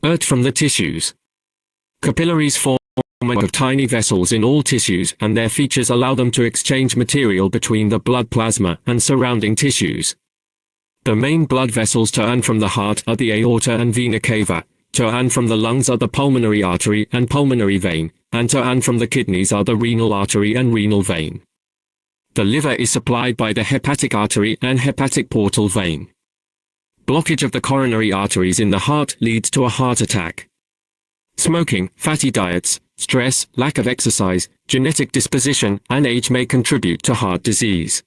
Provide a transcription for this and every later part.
Earth from the tissues. Capillaries form a web of tiny vessels in all tissues, and their features allow them to exchange material between the blood plasma and surrounding tissues. The main blood vessels to and from the heart are the aorta and vena cava, to and from the lungs are the pulmonary artery and pulmonary vein, and to and from the kidneys are the renal artery and renal vein. The liver is supplied by the hepatic artery and hepatic portal vein. Blockage of the coronary arteries in the heart leads to a heart attack. Smoking, fatty diets, stress, lack of exercise, genetic disposition, and age may contribute to heart disease.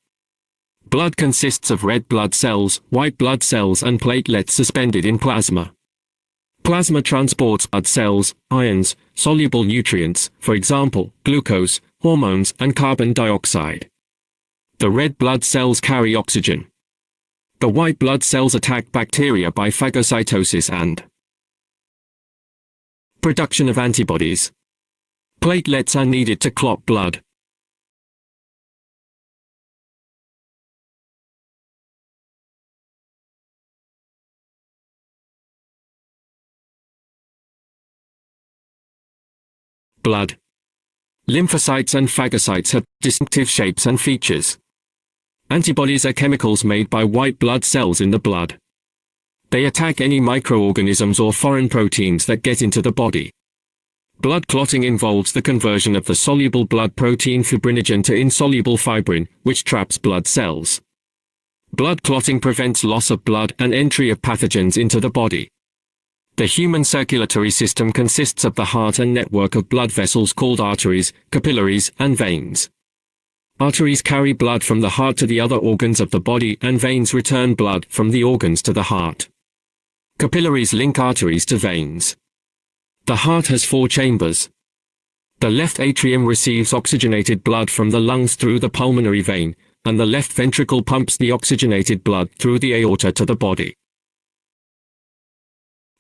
Blood consists of red blood cells, white blood cells, and platelets suspended in plasma. Plasma transports blood cells, ions, soluble nutrients, for example, glucose, hormones, and carbon dioxide. The red blood cells carry oxygen. The white blood cells attack bacteria by phagocytosis and production of antibodies. Platelets are needed to clot blood. Blood. Lymphocytes and phagocytes have distinctive shapes and features. Antibodies are chemicals made by white blood cells in the blood. They attack any microorganisms or foreign proteins that get into the body. Blood clotting involves the conversion of the soluble blood protein fibrinogen to insoluble fibrin, which traps blood cells. Blood clotting prevents loss of blood and entry of pathogens into the body. The human circulatory system consists of the heart and network of blood vessels called arteries, capillaries, and veins. Arteries carry blood from the heart to the other organs of the body, and veins return blood from the organs to the heart. Capillaries link arteries to veins. The heart has 4 chambers. The left atrium receives oxygenated blood from the lungs through the pulmonary vein, and the left ventricle pumps the oxygenated blood through the aorta to the body.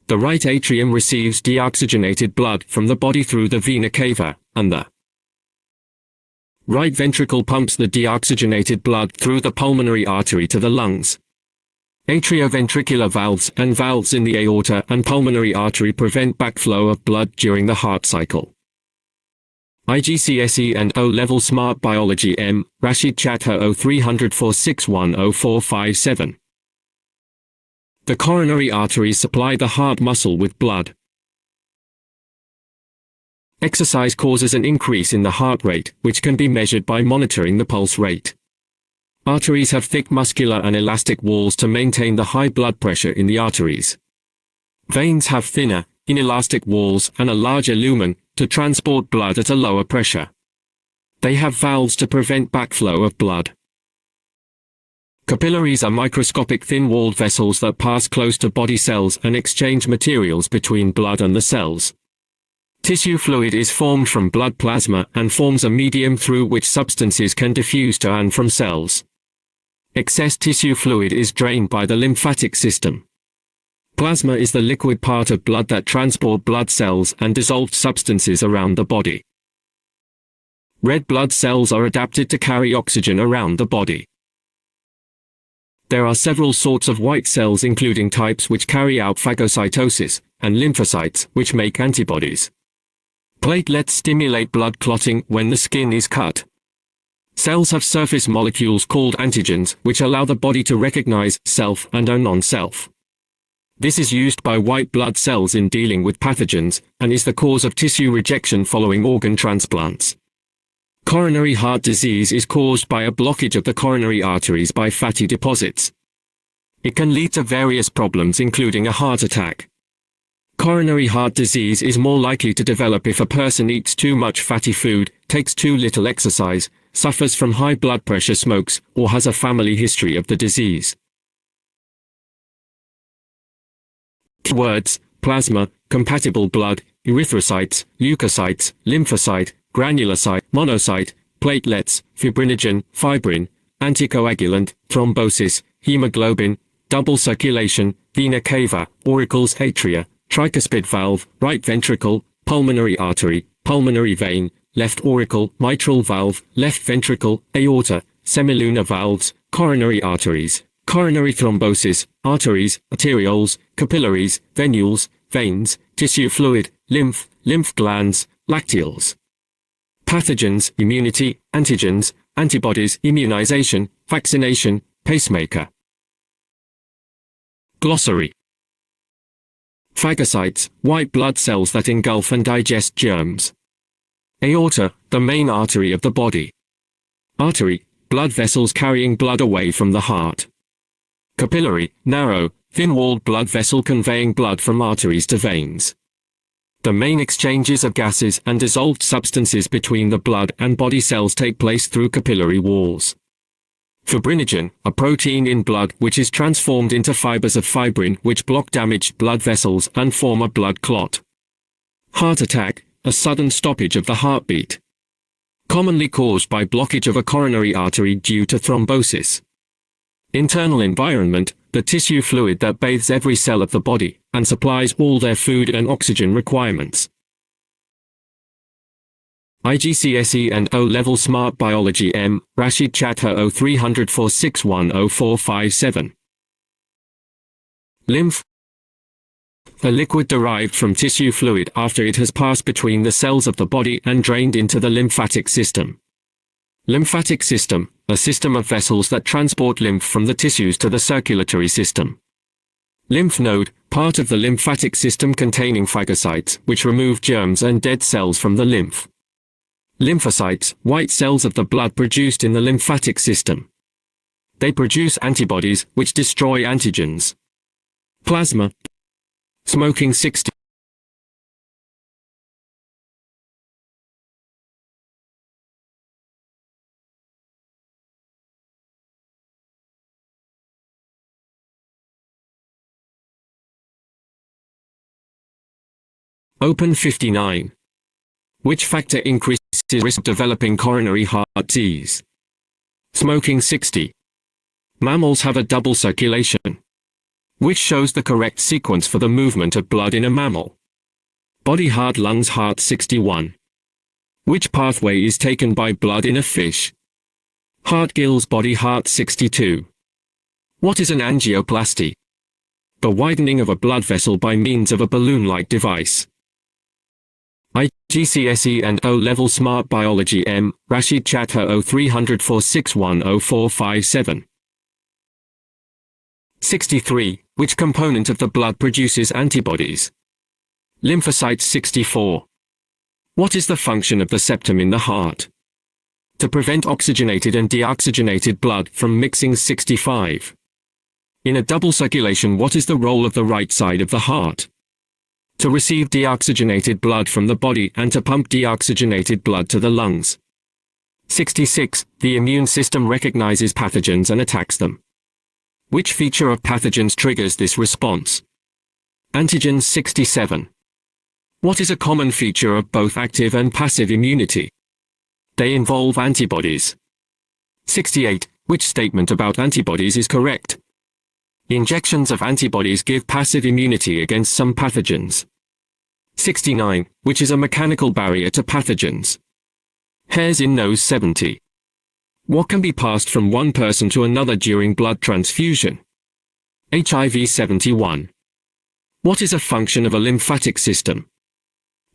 The right atrium receives deoxygenated blood from the body through the vena cava, and the right ventricle pumps the deoxygenated blood through the pulmonary artery to the lungs. Atrioventricular valves and valves in the aorta and pulmonary artery prevent backflow of blood during the heart cycle. IGCSE and O-Level Smart Biology M. Rashid Chatter 030046100457. The coronary arteries supply the heart muscle with blood. Exercise causes an increase in the heart rate, which can be measured by monitoring the pulse rate. Arteries have thick muscular and elastic walls to maintain the high blood pressure in the arteries. Veins have thinner, inelastic walls and a larger lumen to transport blood at a lower pressure. They have valves to prevent backflow of blood. Capillaries are microscopic thin-walled vessels that pass close to body cells and exchange materials between blood and the cells. Tissue fluid is formed from blood plasma and forms a medium through which substances can diffuse to and from cells. Excess tissue fluid is drained by the lymphatic system. Plasma is the liquid part of blood that transport blood cells and dissolved substances around the body. Red blood cells are adapted to carry oxygen around the body. There are several sorts of white cells, including types which carry out phagocytosis, and lymphocytes which make antibodies. Platelets stimulate blood clotting when the skin is cut. Cells have surface molecules called antigens which allow the body to recognize self and a non-self. This is used by white blood cells in dealing with pathogens, and is the cause of tissue rejection following organ transplants. Coronary heart disease is caused by a blockage of the coronary arteries by fatty deposits. It can lead to various problems including a heart attack. Coronary heart disease is more likely to develop if a person eats too much fatty food, takes too little exercise, suffers from high blood pressure, smokes, or has a family history of the disease. Words: plasma, compatible blood, erythrocytes, leukocytes, lymphocyte, granulocyte, monocyte, platelets, fibrinogen, fibrin, anticoagulant, thrombosis, hemoglobin, double circulation, vena cava, auricles, atria, tricuspid valve, right ventricle, pulmonary artery, pulmonary vein, left auricle, mitral valve, left ventricle, aorta, semilunar valves, coronary arteries, coronary thrombosis, arteries, arterioles, capillaries, venules, veins, tissue fluid, lymph glands, lacteals. Pathogens, immunity, antigens, antibodies, immunization, vaccination, pacemaker. Glossary. Phagocytes, white blood cells that engulf and digest germs. Aorta, the main artery of the body. Artery, blood vessels carrying blood away from the heart. Capillary, narrow, thin-walled blood vessel conveying blood from arteries to veins. The main exchanges of gases and dissolved substances between the blood and body cells take place through capillary walls. Fibrinogen, a protein in blood which is transformed into fibers of fibrin which block damaged blood vessels and form a blood clot. Heart attack, a sudden stoppage of the heartbeat. Commonly caused by blockage of a coronary artery due to thrombosis. Internal environment, the tissue fluid that bathes every cell of the body and supplies all their food and oxygen requirements. IGCSE and O-Level Smart Biology M. Rashid Chatter 030046100457. Lymph. A liquid derived from tissue fluid after it has passed between the cells of the body and drained into the lymphatic system. Lymphatic system, a system of vessels that transport lymph from the tissues to the circulatory system. Lymph node, part of the lymphatic system containing phagocytes, which remove germs and dead cells from the lymph. Lymphocytes, white cells of the blood produced in the lymphatic system. They produce antibodies, which destroy antigens. Plasma. Smoking 60. Open 59. Which factor increases risk of developing coronary heart disease? Smoking 60. Mammals have a double circulation. Which shows the correct sequence for the movement of blood in a mammal? Body heart lungs heart 61. Which pathway is taken by blood in a fish? Heart gills body heart 62. What is an angioplasty? The widening of a blood vessel by means of a balloon-like device. IGCSE and O-Level Smart Biology M. Rashid Chatter 030046100457. 63. Which component of the blood produces antibodies? Lymphocytes 64. What is the function of the septum in the heart? To prevent oxygenated and deoxygenated blood from mixing 65. In a double circulation, what is the role of the right side of the heart? To receive deoxygenated blood from the body and to pump deoxygenated blood to the lungs. 66. The immune system recognizes pathogens and attacks them. Which feature of pathogens triggers this response? Antigens 67. What is a common feature of both active and passive immunity? They involve antibodies. 68. Which statement about antibodies is correct? Injections of antibodies give passive immunity against some pathogens. 69. Which is a mechanical barrier to pathogens? Hairs in nose 70. What can be passed from one person to another during blood transfusion? HIV 71. What is a function of a lymphatic system?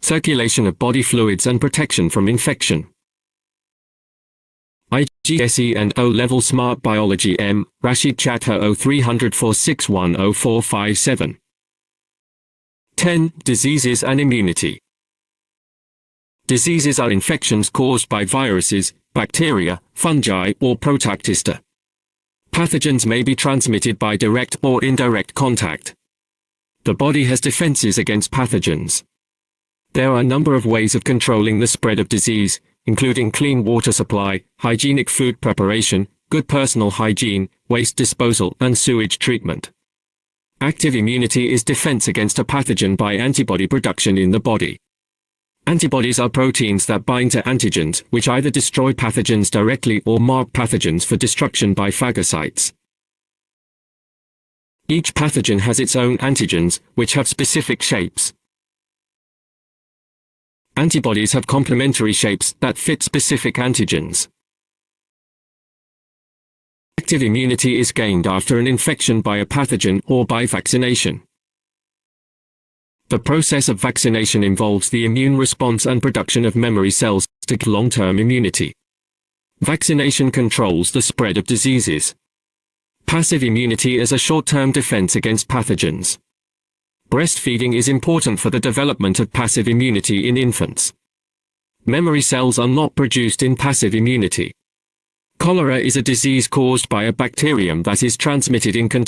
Circulation of body fluids and protection from infection. IGCSE and O-Level Smart Biology M. Rashid Chatter 030046100457. 10. Diseases and immunity. Diseases are infections caused by viruses, bacteria, fungi, or protoctista. Pathogens may be transmitted by direct or indirect contact. The body has defenses against pathogens. There are a number of ways of controlling the spread of disease, including clean water supply, hygienic food preparation, good personal hygiene, waste disposal, and sewage treatment. Active immunity is defense against a pathogen by antibody production in the body. Antibodies are proteins that bind to antigens, which either destroy pathogens directly or mark pathogens for destruction by phagocytes. Each pathogen has its own antigens, which have specific shapes. Antibodies have complementary shapes that fit specific antigens. Active immunity is gained after an infection by a pathogen or by vaccination. The process of vaccination involves the immune response and production of memory cells to get long-term immunity. Vaccination controls the spread of diseases. Passive immunity is a short-term defense against pathogens. Breastfeeding is important for the development of passive immunity in infants. Memory cells are not produced in passive immunity. Cholera is a disease caused by a bacterium that is transmitted in contact